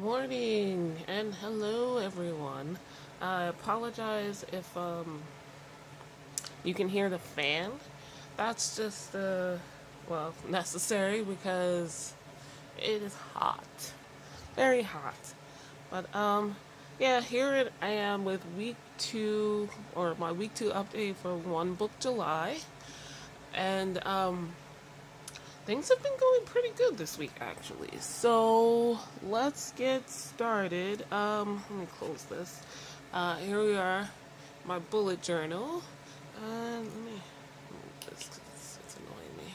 Morning and hello everyone. I apologize if you can hear the fan. That's just necessary because it is hot. Very hot. But yeah, I am with week 2 or my week 2 update for One Book July. And things have been going pretty good this week, actually. So let's get started. Let me close this. Here we are, my bullet journal. Let me move this because it's annoying me.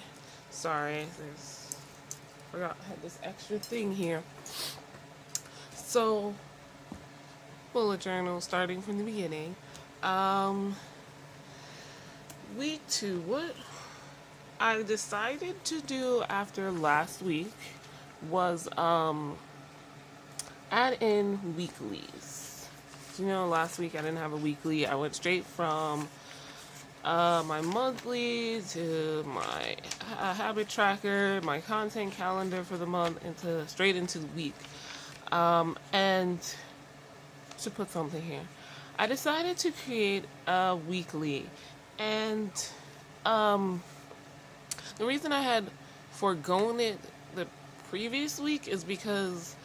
Sorry, forgot I had this extra thing here. So, bullet journal, starting from the beginning. Week 2, what I decided to do after last week was add in weeklies. Last week I didn't have a weekly. I went straight from my monthly to my habit tracker, my content calendar for the month, straight into the week. And to put something here, I decided to create a weekly, and the reason I had foregone it the previous week is because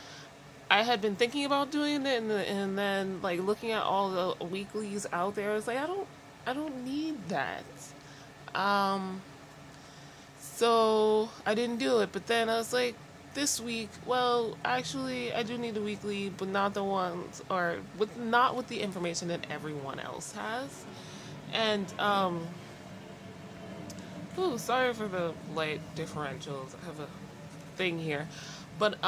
I had been thinking about doing it, and then like looking at all the weeklies out there, I was like, I don't need that. So I didn't do it. But then I was like, this week, well, actually, I do need a weekly, but not the ones, or not with the information that everyone else has. And ooh, sorry for the light differentials. I have a thing here. But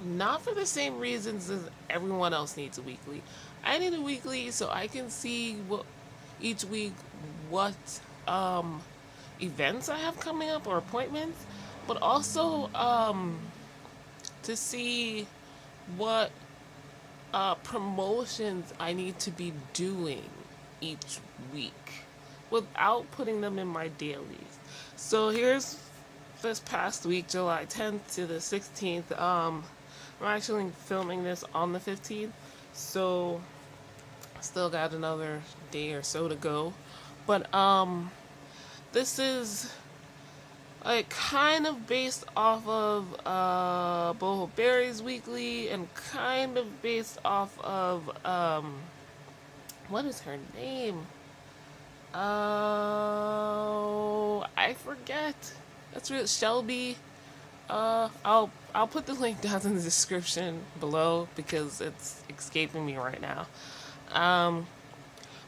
not for the same reasons as everyone else needs a weekly. I need a weekly so I can see each week what events I have coming up or appointments, but also to see what promotions I need to be doing each week without putting them in my dailies. So here's this past week, July 10th to the 16th. I'm actually filming this on the 15th, so still got another day or so to go. But this is like kind of based off of Boho Berry's weekly, and kind of based off of what is her name? Oh, I forget. That's real Shelby. I'll put the link down in the description below because it's escaping me right now.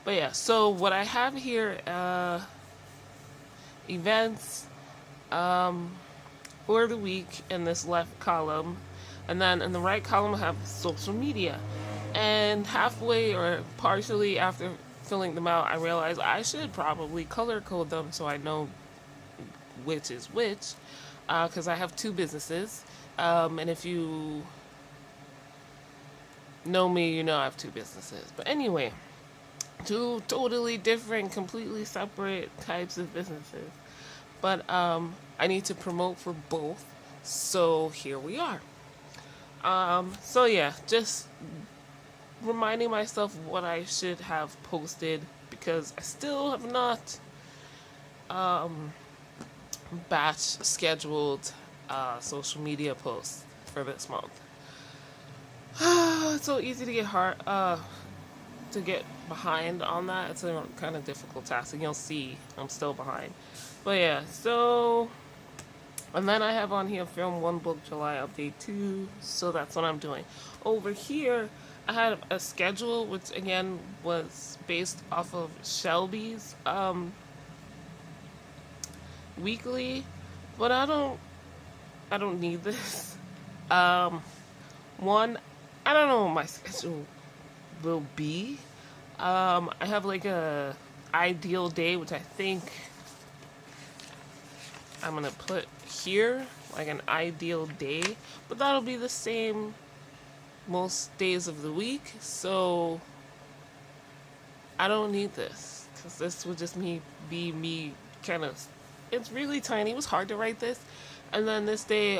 But yeah, so what I have here, events for the week in this left column, and then in the right column I have social media. And halfway or partially after filling them out, I realized I should probably color code them so I know which is which, because I have two businesses. And if you know me, you know I have two businesses. But anyway, two totally different, completely separate types of businesses. But I need to promote for both, so here we are. So yeah, just reminding myself what I should have posted, because I still have not batch scheduled social media posts for this month. It's so easy to get behind on that. It's a kind of difficult task, and you'll see I'm still behind. But yeah, so, and then I have on here film One Book July update 2, so that's what I'm doing. Over here, I had a schedule which again was based off of Shelby's weekly, but I don't need this. One, I don't know what my schedule will be. I have like a ideal day, which I think I'm gonna put here, like an ideal day, but that'll be the same most days of the week, so I don't need this, because this would just be me kind of, it's really tiny, it was hard to write this. And then this day,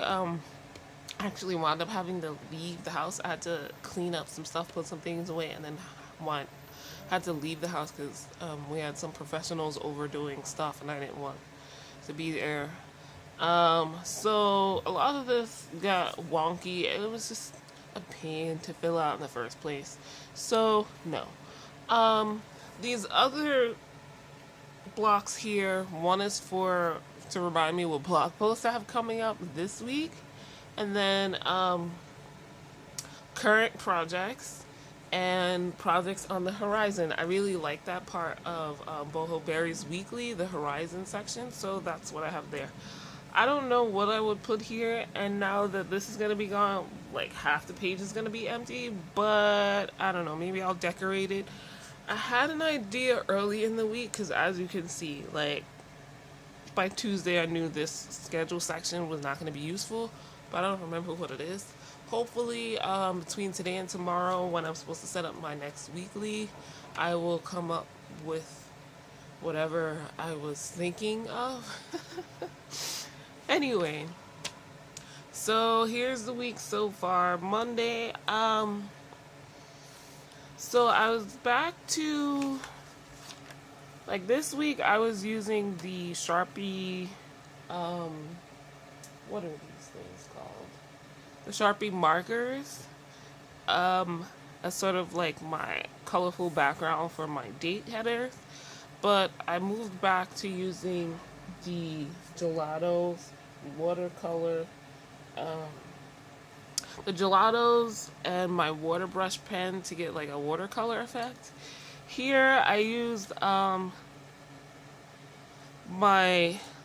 actually wound up having to leave the house. I had to clean up some stuff, put some things away, and then want had to leave the house because we had some professionals overdoing stuff, and I didn't want to be there. So a lot of this got wonky. It was just a pain to fill out in the first place. So no. Um, these other blocks here, one is for to remind me what blog posts I have coming up this week, and then current projects and projects on the horizon. I really like that part of Boho Berry's weekly, the horizon section, so that's what I have there. I don't know what I would put here, and now that this is gonna be gone, like half the page is gonna be empty, but I don't know, maybe I'll decorate it. I had an idea early in the week because, as you can see, like by Tuesday I knew this schedule section was not going to be useful, but I don't remember what it is. Hopefully between today and tomorrow, when I'm supposed to set up my next weekly, I will come up with whatever I was thinking of. Anyway, so here's the week so far. Monday, so I was back to, like this week I was using the Sharpie, what are these things called? The Sharpie markers, as sort of like my colorful background for my date headers. But I moved back to using the Gelatos watercolor, the Gelatos and my water brush pen to get like a watercolor effect. Here I used my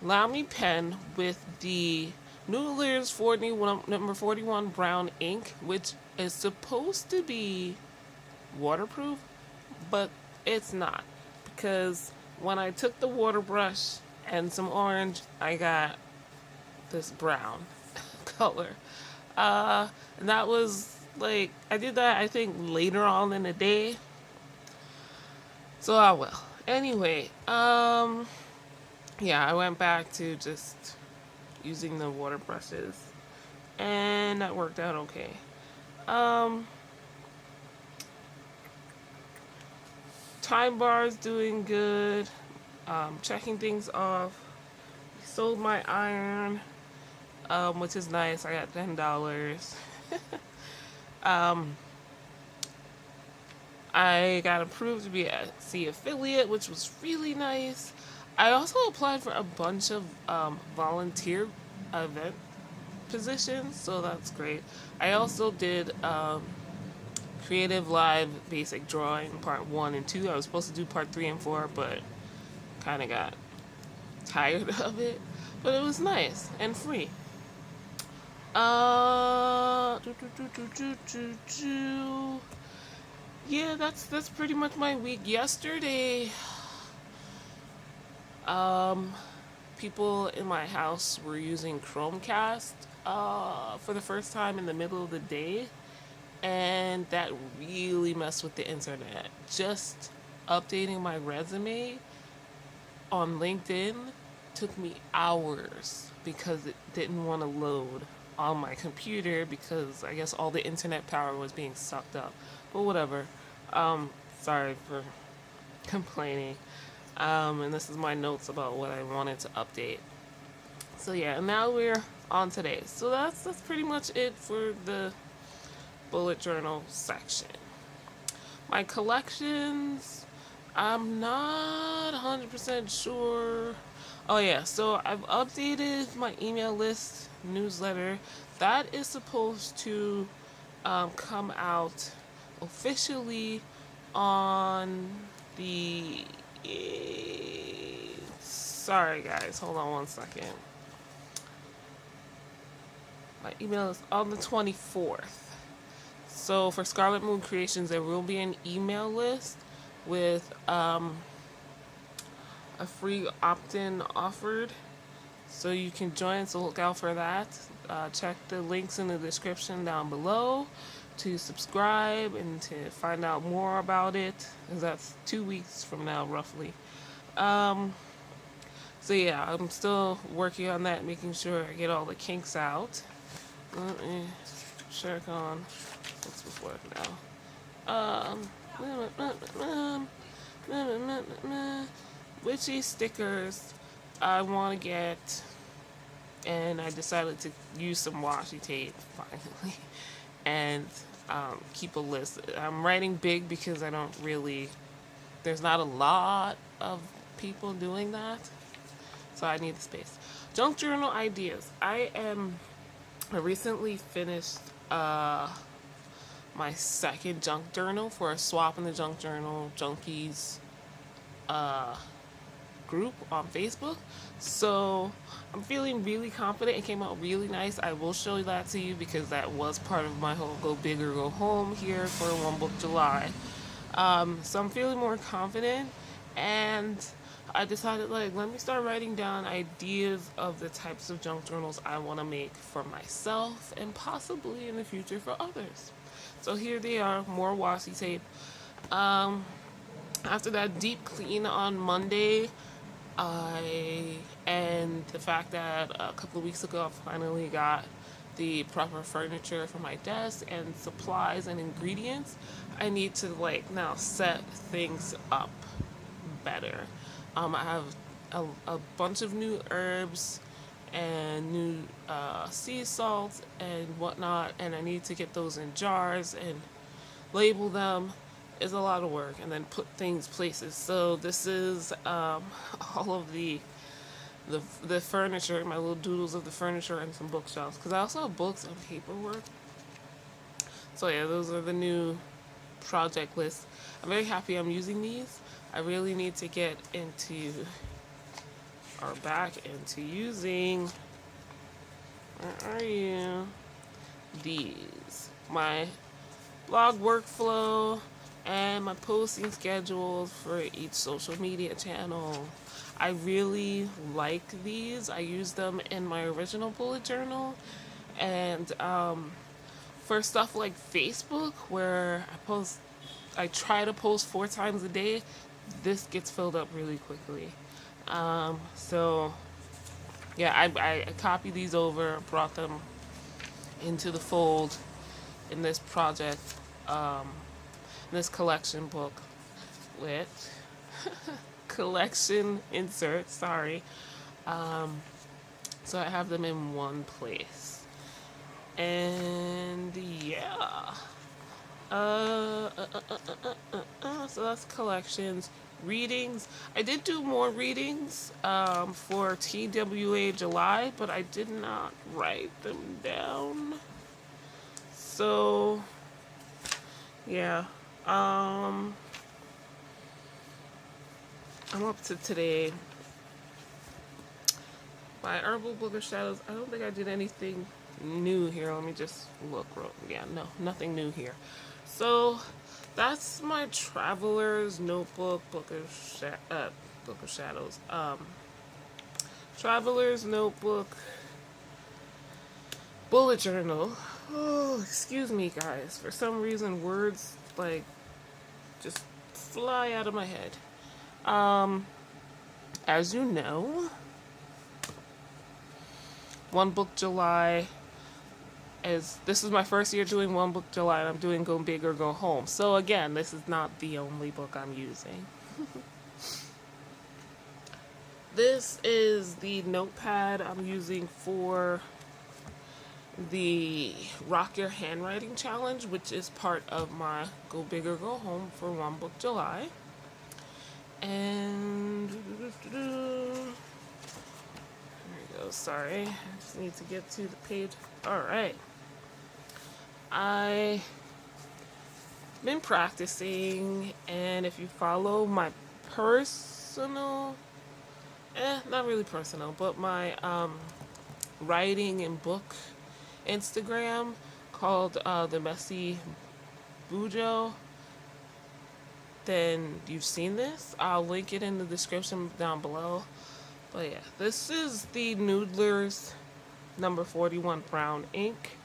Lamy pen with the Noodler's 41, number 41 brown ink, which is supposed to be waterproof, but it's not, because when I took the water brush and some orange, I got this brown color. And that was like, I did that I think later on in the day. So I will. Anyway, yeah, I went back to just using the water brushes, and that worked out okay. Time bars doing good. Checking things off. Sold my iron, which is nice. I got $10. I got approved to be a Etsy affiliate, which was really nice. I also applied for a bunch of volunteer event positions, so that's great. I also did Creative Live Basic Drawing Part 1 and 2. I was supposed to do Part 3 and 4, but kind of got tired of it. But it was nice and free. Yeah, that's pretty much my week. Yesterday, people in my house were using Chromecast for the first time in the middle of the day, and that really messed with the internet. Just updating my resume on LinkedIn took me hours because it didn't want to load on my computer because I guess all the internet power was being sucked up. But whatever. Sorry for complaining. And this is my notes about what I wanted to update. So yeah, now we're on today. So that's pretty much it for the bullet journal section. My collections, I'm not 100% sure. Oh yeah, so I've updated my email list newsletter. That is supposed to come out officially on the... Sorry guys, hold on one second. My email is on the 24th. So for Scarlet Moon Creations, there will be an email list with a free opt-in offered, so you can join. So look out for that. Check the links in the description down below to subscribe and to find out more about it, because that's 2 weeks from now roughly. So yeah, I'm still working on that, making sure I get all the kinks out. Let me check on what's before now. Witchy stickers I want to get, and I decided to use some washi tape finally, and keep a list. I'm writing big because I don't really, there's not a lot of people doing that, so I need the space. Junk journal ideas. I recently finished my second junk journal for a Swap in the Junk Journal Junkies group on Facebook. So I'm feeling really confident. It came out really nice. I will show that to you because that was part of my whole go big or go home here for One Book July. So I'm feeling more confident, and I decided, like, let me start writing down ideas of the types of junk journals I want to make for myself and possibly in the future for others. So here they are, more washi tape. After that deep clean on Monday, and the fact that a couple of weeks ago I finally got the proper furniture for my desk and supplies and ingredients, I need to, like, now set things up better. I have a bunch of new herbs and new sea salt and whatnot, and I need to get those in jars and label them. Is a lot of work, and then put things places. So this is all of the furniture, my little doodles of the furniture, and some bookshelves, because I also have books and paperwork. So yeah, those are the new project lists. I'm very happy I'm using these. I really need to get into, or back into using, where are you? These. My blog workflow and my posting schedules for each social media channel. I really like these. I use them in my original bullet journal, and for stuff like Facebook, where I try to post 4 times a day, this gets filled up really quickly. So yeah, I copied these over, brought them into the fold in this project, this collection book with collection insert, sorry. So I have them in one place. And yeah. So that's collections. Readings. I did do more readings for TWA July, but I did not write them down. So yeah. I'm up to today. My Herbal Book of Shadows. I don't think I did anything new here. Let me just look. Yeah, no, nothing new here. So that's my Traveler's Notebook, Book of Shadows. Traveler's Notebook, bullet journal. Oh, excuse me, guys. For some reason, words like just fly out of my head. As you know, One Book July this is my first year doing One Book July, and I'm doing Go Big or Go Home. So again, this is not the only book I'm using. This is the notepad I'm using for the Rock Your Handwriting Challenge, which is part of my Go Big or Go Home for One Book July. And there we go, sorry. I just need to get to the page. Alright. I've been practicing, and if you follow my personal, not really personal, but my writing and book Instagram called The Messy Bujo, then you've seen this. I'll link it in the description down below. But yeah, this is the Noodler's number 41 brown ink,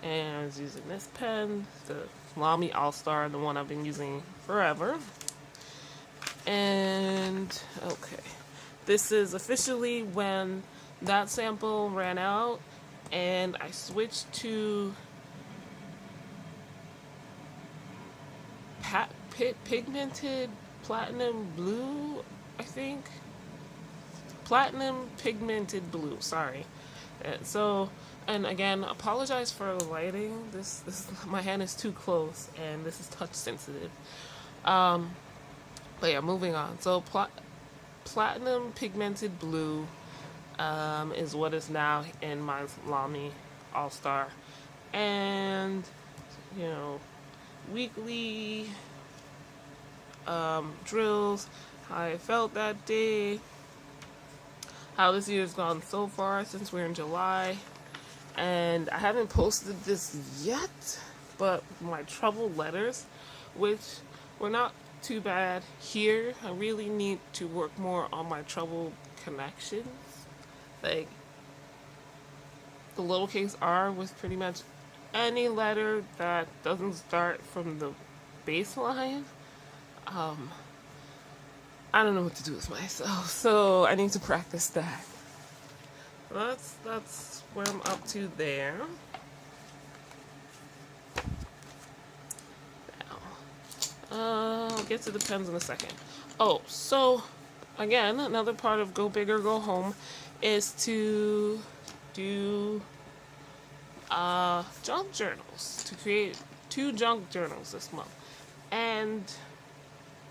and I was using this pen, the Lamy All-Star, the one I've been using forever. And okay, this is officially when that sample ran out. and I switched to pigmented platinum blue, I think. Platinum pigmented blue, sorry. And again, apologize for the lighting. This my hand is too close, and this is touch sensitive. Um, but yeah, moving on. So platinum pigmented blue is what is now in my Lamy All Star, and you know, weekly drills, how I felt that day, how this year's gone so far since we're in July. And I haven't posted this yet, but my trouble letters, which were not too bad here. I really need to work more on my trouble connections. Like the lowercase r with pretty much any letter that doesn't start from the baseline. I don't know what to do with myself, so I need to practice that. That's where I'm up to there. Now, I'll get to the pens in a second. Oh, so again, another part of Go Big or Go Home is to do junk journals, to create 2 junk journals this month. And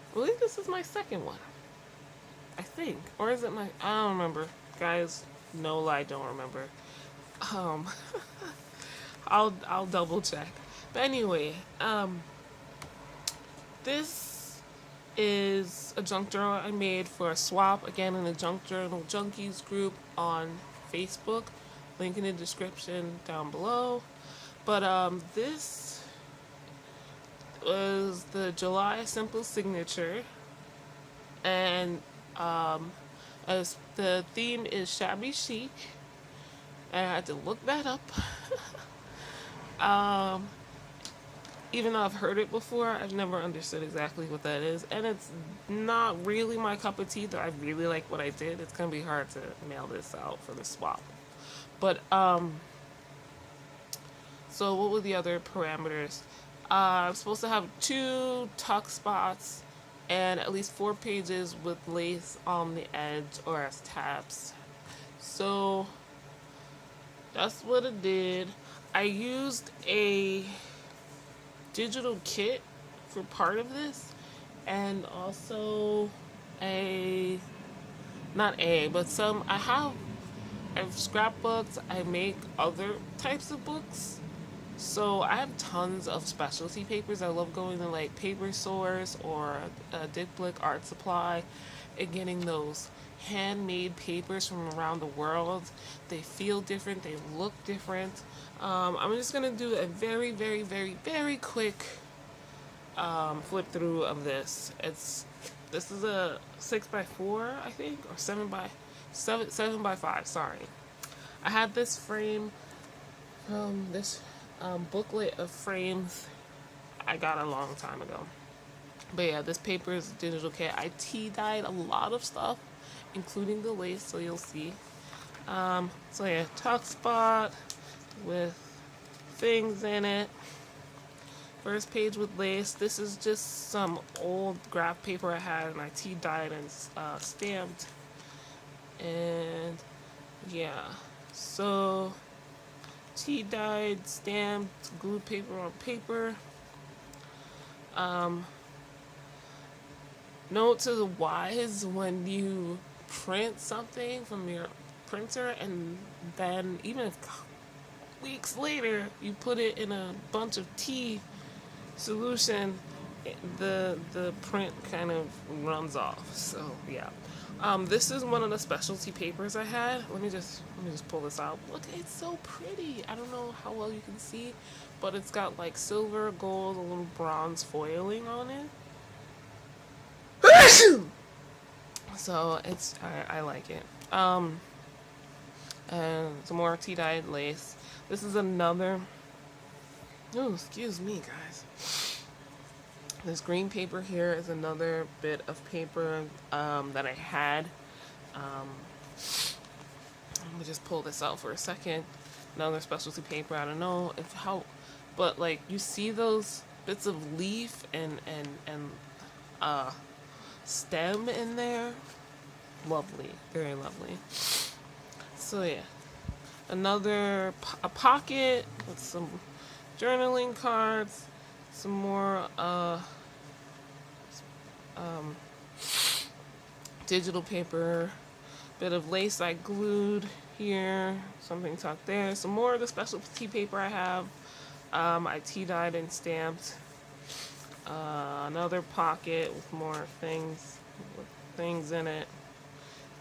I believe this is my second one, I think. Or is it my... I don't remember. Guys, no lie, don't remember. I'll double check. But anyway, this is a junk journal I made for a swap, again in the Junk Journal Junkies group on Facebook. Link in the description down below. But this was the July Simple Signature, and as the theme is shabby chic, and I had to look that up. Even though I've heard it before, I've never understood exactly what that is, and it's not really my cup of tea, though I really like what I did. It's gonna be hard to mail this out for the swap. But so what were the other parameters? I'm supposed to have 2 tuck spots and at least 4 pages with lace on the edge or as tabs. So that's what it did. I used a digital kit for part of this, and also I have scrapbooks. I make other types of books. So I have tons of specialty papers. I love going to like Paper Source or Dick Blick Art Supply and getting those handmade papers from around the world. They feel different. They look different. I'm just going to do a very, very, very, very quick flip through of this. This is a 6x4, I think, or 7x5, sorry. I had this frame from this booklet of frames I got a long time ago. But yeah, this paper is a digital kit. I tea-dyed a lot of stuff, including the lace, so you'll see. So yeah, tuck spot with things in it. First page with lace. This is just some old graph paper I had, and I tea-dyed and stamped. And yeah, so tea-dyed, stamped, glue paper on paper. Note to the wise: when you print something from your printer and then even if weeks later you put it in a bunch of tea solution, the print kind of runs off. So yeah, this is one of the specialty papers I had. Let me just pull this out. Look, it's so pretty. I don't know how well you can see, but it's got like silver, gold, a little bronze foiling on it. So I like it. And some more tea-dyed lace. This is another. Oh, excuse me, guys. This green paper here is another bit of paper that I had. Let me just pull this out for a second. another specialty paper. I don't know if how, but like you see those bits of leaf and stem in there. Lovely, very lovely. So yeah, a pocket with some journaling cards, some more digital paper, bit of lace I glued here, something tucked there, some more of the specialty paper I have. I tea-dyed and stamped. Another pocket with more things in it,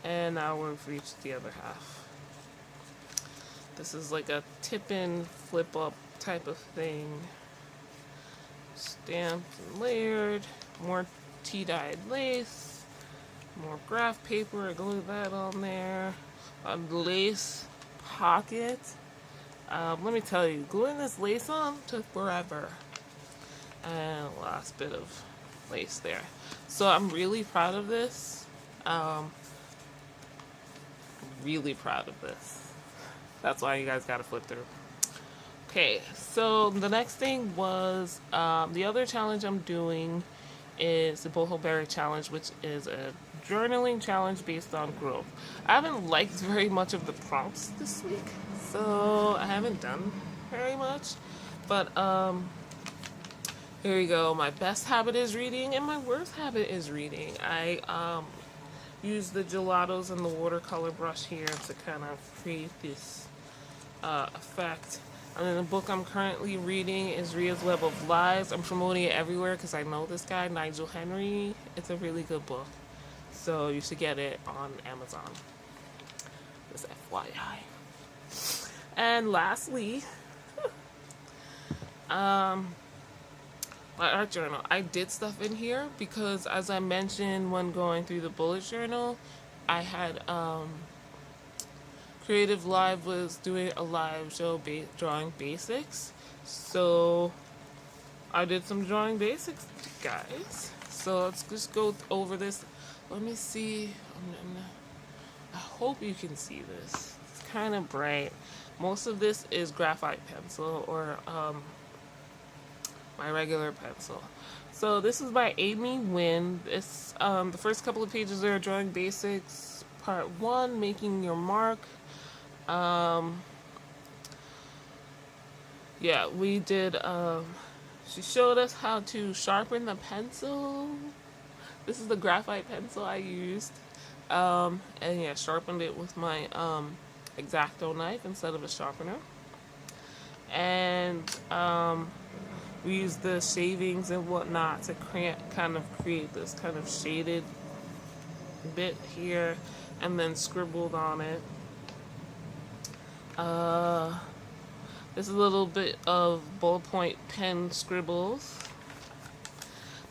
and now we've reached the other half. This is like a tip-in, flip-up type of thing. Stamped and layered, more tea-dyed lace, more graph paper, I glued that on there. A lace pocket. Let me tell you, gluing this lace on took forever. And last bit of lace there. So I'm really proud of this. Really proud of this. That's why you guys gotta flip through. Okay, so the next thing was the other challenge I'm doing is the Boho Berry Challenge, which is a journaling challenge based on growth. I haven't liked very much of the prompts this week, so I haven't done very much. But here we go. My best habit is reading, and my worst habit is reading. I use the gelatos and the watercolor brush here to kind of create this effect. And then the book I'm currently reading is Ria's Web of Lies. I'm promoting it everywhere because I know this guy, Nigel Henry. It's a really good book. So you should get it on Amazon. Just FYI. And lastly, my art journal. I did stuff in here because, as I mentioned when going through the bullet journal, I had Creative Live was doing a live show drawing basics, so I did some drawing basics, guys. So let's just go over this. Let me see. I hope you can see this. It's kind of bright. Most of this is graphite pencil or my regular pencil. So this is by Amy Nguyen. It's the first couple of pages are drawing basics. Part 1, making your mark. Yeah, we did, she showed us how to sharpen the pencil. This is the graphite pencil I used. And yeah, sharpened it with my, X-Acto knife instead of a sharpener. And, we used the shavings and whatnot to kind of create this kind of shaded bit here, and then scribbled on it. This is a little bit of ballpoint pen scribbles.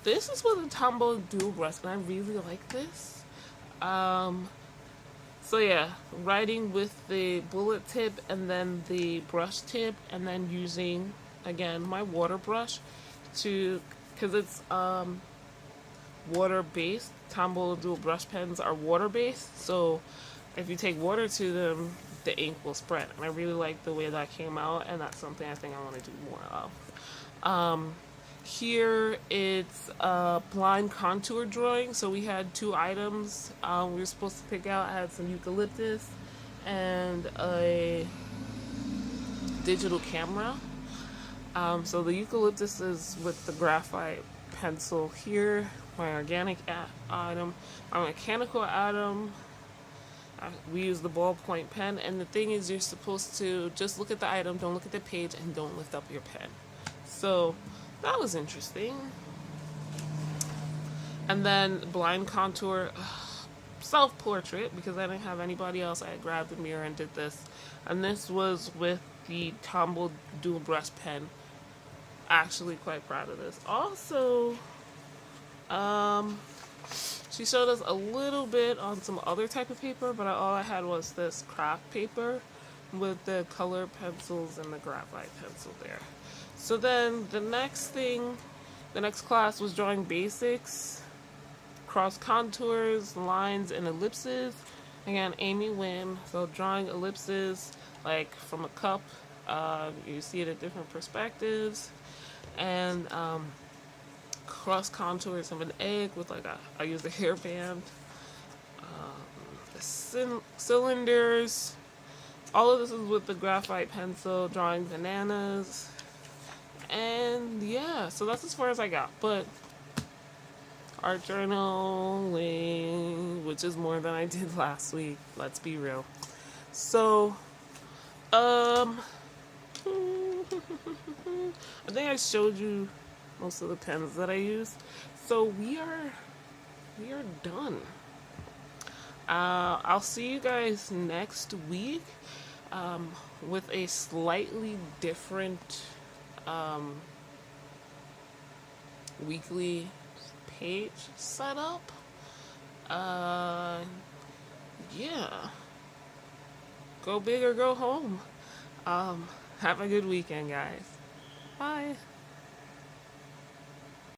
This is with a Tombow dual brush, and I really like this. So yeah, writing with the bullet tip and then the brush tip, and then using again my water brush because it's water based. Tombow dual brush pens are water based, so if you take water to them, the ink will spread. And I really like the way that came out, and that's something I think I want to do more of. Here it's a blind contour drawing. So we had 2 items we were supposed to pick out. I had some eucalyptus and a digital camera. So the eucalyptus is with the graphite pencil here. My organic item, my mechanical item. We use the ballpoint pen, and the thing is, you're supposed to just look at the item, don't look at the page, and don't lift up your pen. So that was interesting. And then blind contour, self-portrait, because I didn't have anybody else. I grabbed the mirror and did this. And this was with the Tombow dual brush pen. Actually quite proud of this. Also, she showed us a little bit on some other type of paper, but all I had was this craft paper with the color pencils and the graphite pencil there. So then the next class was drawing basics, cross contours, lines, and ellipses. Again, Amy Nguyen. So drawing ellipses, like from a cup. You see it at different perspectives, and cross contours of an egg with like I use a hairband, cylinders. All of this is with the graphite pencil, drawing bananas, and yeah, so that's as far as I got. But art journaling, which is more than I did last week. Let's be real. So, um, I think I showed you most of the pens that I use. So we are done. I'll see you guys next week with a slightly different weekly page setup. Uh, yeah. Go big or go home. Have a good weekend, guys. Bye.